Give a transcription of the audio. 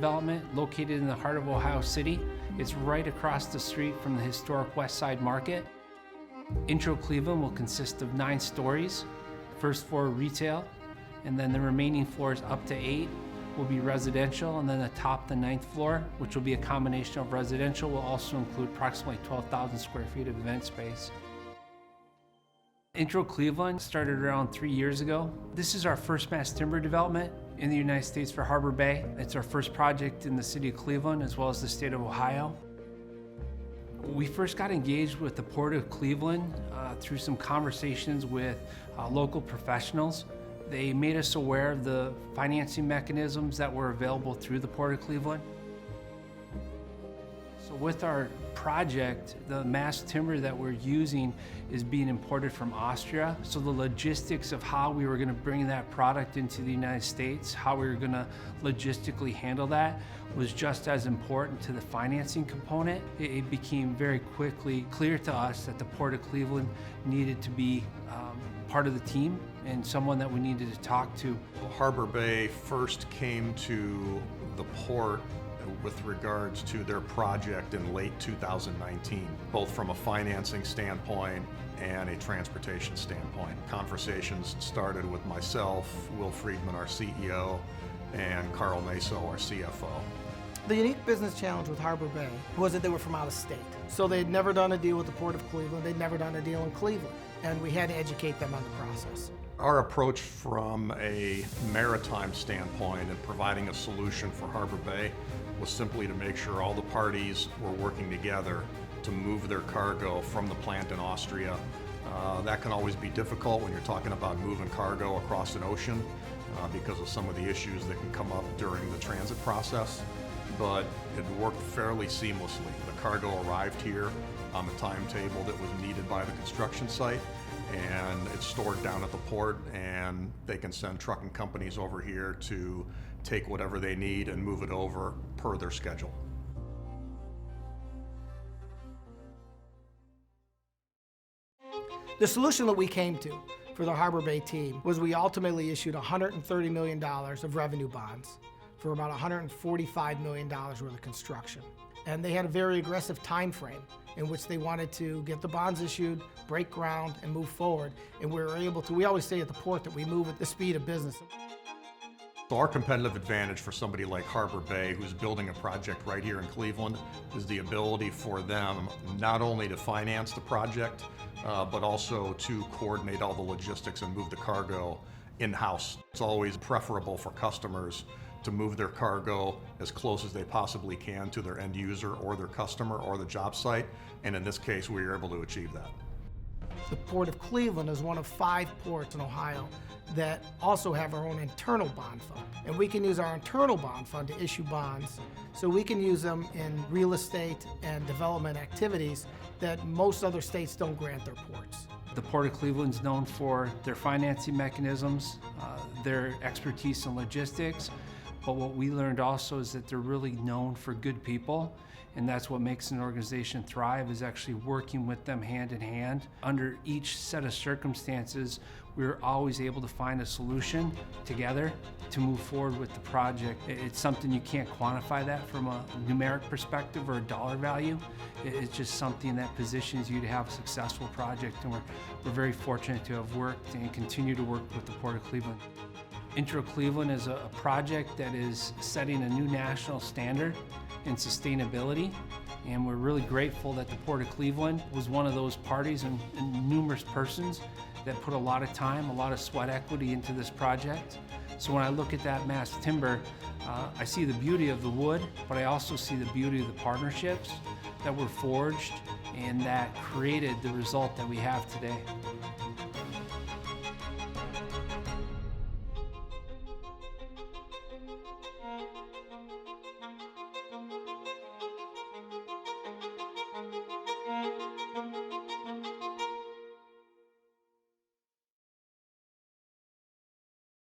development located in the heart of Ohio City. It's right across the street from the historic West Side Market. Intro Cleveland will consist of 9 stories, first floor retail, and then the remaining floors up to 8 will be residential, and then atop the 9th floor, which will be a combination of residential, will also include approximately 12,000 square feet of event space. Intro Cleveland started around 3 years ago. This is our first mass timber development in the United States for Harbor Bay. It's our first project in the city of Cleveland as well as the state of Ohio. We first got engaged with the Port of Cleveland through some conversations with local professionals. They made us aware of the financing mechanisms that were available through the Port of Cleveland. So with our project, the mass timber that we're using is being imported from Austria. So the logistics of how we were going to bring that product into the United States, how we were going to logistically handle that, was just as important to the financing component. It became very quickly clear to us that the Port of Cleveland needed to be part of the team and someone that we needed to talk to. Harbor Bay first came to the port with regards to their project in late 2019, both from a financing standpoint and a transportation standpoint. Conversations started with myself, Will Friedman, our CEO, and Carl Maso, our CFO. The unique business challenge with Harbor Bay was that they were from out of state. So they'd never done a deal with the Port of Cleveland, they'd never done a deal in Cleveland, and we had to educate them on the process. Our approach from a maritime standpoint and providing a solution for Harbor Bay was simply to make sure all the parties were working together to move their cargo from the plant in Austria. That can always be difficult when you're talking about moving cargo across an ocean because of some of the issues that can come up during the transit process. But it worked fairly seamlessly. The cargo arrived here on the timetable that was needed by the construction site, and it's stored down at the port, and they can send trucking companies over here to take whatever they need and move it over per their schedule. The solution that we came to for the Harbor Bay team was we ultimately issued $130 million of revenue bonds for about $145 million worth of construction. And they had a very aggressive time frame in which they wanted to get the bonds issued, break ground, and move forward. And we were able to, we always say at the port that we move at the speed of business. So our competitive advantage for somebody like Harbor Bay, who's building a project right here in Cleveland, is the ability for them not only to finance the project, but also to coordinate all the logistics and move the cargo in-house. It's always preferable for customers to move their cargo as close as they possibly can to their end user or their customer or the job site, and in this case we were able to achieve that. The Port of Cleveland is one of 5 ports in Ohio that also have our own internal bond fund. And we can use our internal bond fund to issue bonds, so we can use them in real estate and development activities that most other states don't grant their ports. The Port of Cleveland is known for their financing mechanisms, their expertise in logistics, but what we learned also is that they're really known for good people, and that's what makes an organization thrive, is actually working with them hand in hand. Under each set of circumstances, we were always able to find a solution together to move forward with the project. It's something you can't quantify that from a numeric perspective or a dollar value. It's just something that positions you to have a successful project, and we're very fortunate to have worked and continue to work with the Port of Cleveland. Intro Cleveland is a project that is setting a new national standard in sustainability, and we're really grateful that the Port of Cleveland was one of those parties and numerous persons that put a lot of time, a lot of sweat equity into this project. So when I look at that mass timber, I see the beauty of the wood, but I also see the beauty of the partnerships that were forged and that created the result that we have today.